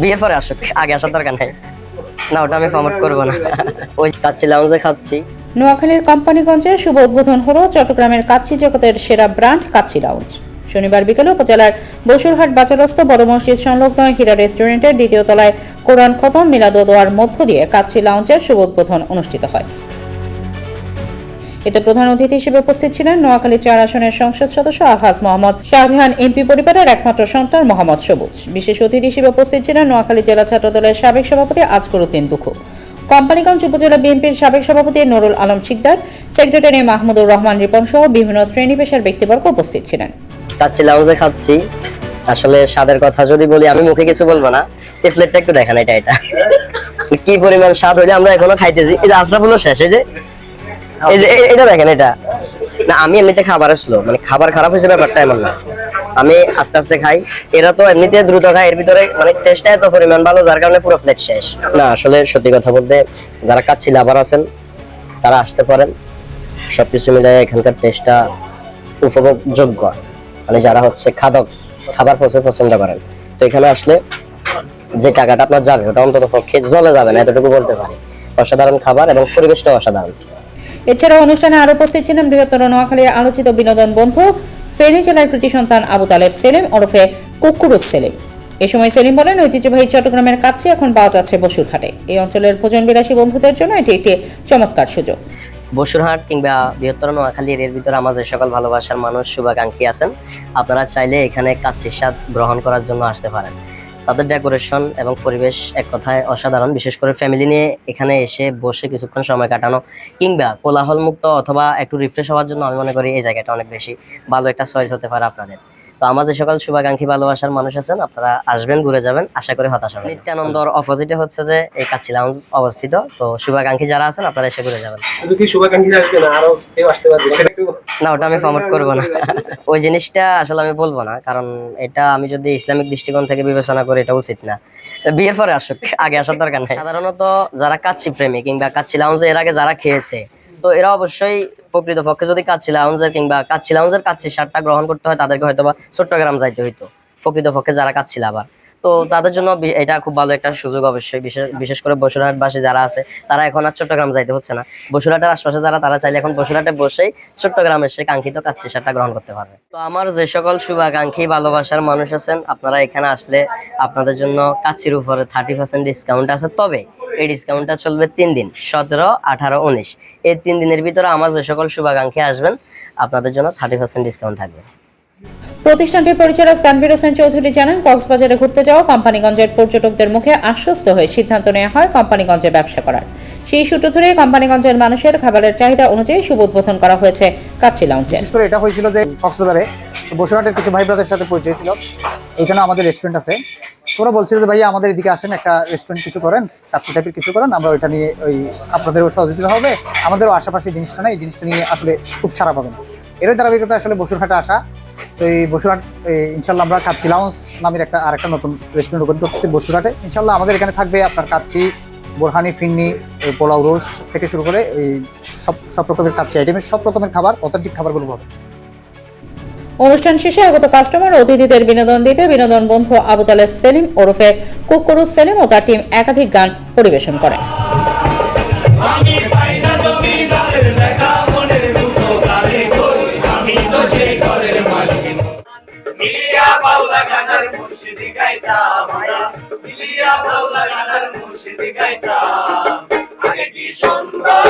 বিয়ের পরে আসুক, আগে আসার দরকার নাই। না, ওটা আমি প্রমোট করবো না। ওই কাচ্চি লাউঞ্জে খাচ্ছি। নোয়াখালীর কোম্পানিগঞ্জে শুভ উদ্বোধন হলো চট্টগ্রামের কাচ্চি জগতের সেরা ব্র্যান্ড কাচ্চি লাউঞ্জ। শনিবার বিকেলে উপজেলার বসুরহাট বাজারস্থ বড় মসজিদ সংলগ্ন হীরা রেস্টুরেন্টের দ্বিতীয় তলায় কোরআন খতম মিলাদ ও দোয়ার মধ্য দিয়ে কাচ্চি লাউঞ্জের শুভ উদ্বোধন অনুষ্ঠিত হয়। এতে প্রধান অতিথি হিসেবে উপস্থিত ছিলেন নোয়াখালী 4 আসনের সংসদ সদস্য আলহাজ মোহাম্মদ শাহজাহান এমপি পরিবারের একমাত্র সন্তান মোহাম্মদ সবুজ। বিশেষ অতিথি হিসেবে উপস্থিত ছিলেন নোয়াখালী জেলা ছাত্র দলের সাবেক সভাপতি আজগর উদ্দিন দুখু, কোম্পানিগঞ্জ উপজেলা বিএনপির সাবেক সভাপতি নুরুল আলম শিকদার, সেক্রেটারি মাহমুদুর রহমান রিপন সহ বিভিন্ন শ্রেণী পেশার ব্যক্তিবর্গ উপস্থিত ছিলেন। কাচ্চি লাউঞ্জে খাচ্ছি। আসলে স্বাদের কথা যদি বলি, আমি মুখে কিছু বলবো না, এই প্লেটটা একটু দেখেন, এটা কি পরিমাণ স্বাদ হইলে আমরা এখনো খাইতেছি। এই যে আশরাফুল্লাহ শেষ, এই যে এটা দেখেন, এটা না আমি এমনিতে খাবার আসলো, মানে খাবার খারাপ হয়েছে ব্যাপারটা এমন না, আমি আস্তে আস্তে খাই। এরা তো এমনিতে দ্রুত খায়, এর ভিতরে মানে টেস্টটা এত পরিমাণ ভালো, যার কারণে পুরো প্লেট শেষ। না আসলে সত্যি কথা বলতে, যারা কাচ্চি লাভার আছেন তারা আসতে পারেন। সবকিছু মিলিয়ে এখানকার টেস্টটা উপভোগযোগ্য। মানে যারা হচ্ছে খাবার পছন্দ করেন, তো এখানে আসলে যে টাকাটা আপনার যাবে ওটা অন্তত পক্ষে জলে যাবে না, এতটুকু বলতে পারি। অসাধারণ খাবার এবং পরিবেশটাও অসাধারণ। এছাড়া অনুষ্ঠানে আরো উপস্থিত ছিলেন বৃহত্তর নোয়াখালী আলোচিত বিনোদন বন্ধু ফেনী জেলার কৃতি সন্তান আবু তালেব সেলিম ওরফে কুকুরুস সেলিম। এ সময় সেলিম বলেন, ঐতিহ্যবাহী চট্টগ্রামের কাচ্চি এখন পাওয়া যাচ্ছে বসুরহাটে। এই অঞ্চলের ভোজন বিলাসী বন্ধুদের জন্য এটি একটি চমৎকার সুযোগ। বসুরহাট কিংবা বৃহত্তর নোয়াখালীর এর ভিতরে আমার যে সকল ভালোবাসার মানুষ শুভাকাঙ্ক্ষী আছেন, আপনারা চাইলে এখানে কাচ্চির স্বাদ গ্রহণ করার জন্য আসতে পারেন। তাদের ডেকোরেশন এবং পরিবেশ এক কথায় অসাধারণ। বিশেষ করে ফ্যামিলি নিয়ে এখানে এসে বসে কিছুক্ষণ সময় কাটানো কিংবা কোলাহল মুক্ত অথবা একটু রিফ্রেশ হওয়ার জন্য আমি মনে করি এই জায়গাটা অনেক বেশি ভালো একটা চয়েস হতে পারে আপনাদের। তো আমার যে সকল শুভাকাঙ্ক্ষী ভালোবাসার মানুষ আছেন, আপনারা আসবেন, ঘুরে যাবেন, আশা করি হতাশ হবেন। নিত্যানন্দর অপোজিটে হচ্ছে যে এই কাচ্চি লাউঞ্জ অবস্থিত। তো শুভাকাঙ্ক্ষী যারা আছেন আপনারা এসে ঘুরে যাবেন। শুধু কি শুভাকাঙ্ক্ষী আসবে না, আরো কেউ আসতে পারবে? সেটা একটু না, ওটা আমি প্রমোট করবো না। ওই জিনিসটা আসলে আমি বলবো না, কারণ এটা আমি যদি ইসলামিক দৃষ্টিকোণ থেকে বিবেচনা করি এটা উচিত না। বিয়ের পরে আসুক, আগে আসার দরকার নাই। সাধারণত যারা কাচ্চি প্রেমী কিংবা কাচ্চি লাউঞ্জে এর আগে যারা খেয়েছে, তো এরা অবশ্যই প্রকৃতপক্ষে যদি কাচ্চি লাউঞ্জের কিংবা কাচ্চির স্বাদটা গ্রহণ করতে হয়, তাদেরকে হয়তো বা চট্টগ্রাম যাইতে হইতো। প্রকৃতপক্ষে যারা কাচ্চি লাভার, তো তাদের জন্য এটা খুব ভালো একটা সুযোগ। অবশ্যই বিশেষ করে বসুরহাটবাসী যারা আছে, তারা এখন আর চট্টগ্রাম যাইতে হচ্ছে না। বসুরহাটের আশপাশে যারা, তারা চাইলে এখন বসুরহাটে বসেই চট্টগ্রামে এসে কাঙ্ক্ষিত কাচ্চি স্বাদটা গ্রহণ করতে পারবে। তো আমার যে সকল শুভাকাঙ্ক্ষী ভালোবাসার মানুষ আছেন, আপনারা এখানে আসলে আপনাদের জন্য কাচ্চির উপরে 30% ডিসকাউন্ট আছে। তবে এই ডিসকাউন্টটা চলবে 3 দিন, 17, 18, 19। এই 3 দিনের ভিতরে আমার যে সকল শুভাকাঙ্ক্ষী আসবেন, আপনাদের জন্য 30% ডিসকাউন্ট থাকবে। প্রতিষ্ঠানটির পরিচালক তানভীর হোসেন চৌধুরী জানান, কক্সবাজারে ঘুরতে যাওয়া কোম্পানিগঞ্জের পর্যটকদের মুখে আশ্বস্ত হয়ে সিদ্ধান্ত নেওয়া হয় কোম্পানিগঞ্জে ব্যবসা করার। সেই সূত্র ধরে কোম্পানিগঞ্জের মানুষের খাবারের চাহিদা অনুযায়ী শুভ উদ্বোধন করা হয়েছে কাচ্চি লাউঞ্জের। এটা হয়েছিল যে কক্সবাজারে বসুরহাটের কিছু ভাই ব্রাদের সাথে পরিচয় ছিল, এখানে আমাদের রেস্টুরেন্ট আছে। তোরা বলছিল যে ভাইয়া আমাদের এদিকে আসেন, একটা রেস্টুরেন্ট কিছু করেন, কাচ্চি টাইপের কিছু করেন, আমরা ওইটা নিয়ে ওই আপনাদেরও সহযোগিতা হবে, আমাদেরও আশেপাশে জিনিসটা নেই, এই জিনিসটা নিয়ে আসলে খুব সারা পাবেন। এরই ধারাবাহিকতা আসলে বসুরহাটে আসা। তো এই বসুরহাট ইনশাল্লাহ আমরা কাচ্চি লাউঞ্জ নামের আরেকটা নতুন রেস্টুরেন্ট ওপেন করতেছি বসুরহাটে। ইনশাল্লাহ আমাদের এখানে থাকবে আপনার কাচ্চি, বোরহানি, ফিন্নি, পোলাও, রোস্ট থেকে শুরু করে এই সব রকমের কাচ্চি আইটেমের সব রকমের খাবার, অথেন্টিক খাবারগুলো পাবে। অনুষ্ঠান শেষে আগত কাস্টমার ও অতিথিদের বিনোদন দিতে বিনোদন বন্ধু আবু তালেব সেলিম ওরফে কুকুরুস সেলিম ও তার টিম একাধিক গান পরিবেশন করেন। সুন্দর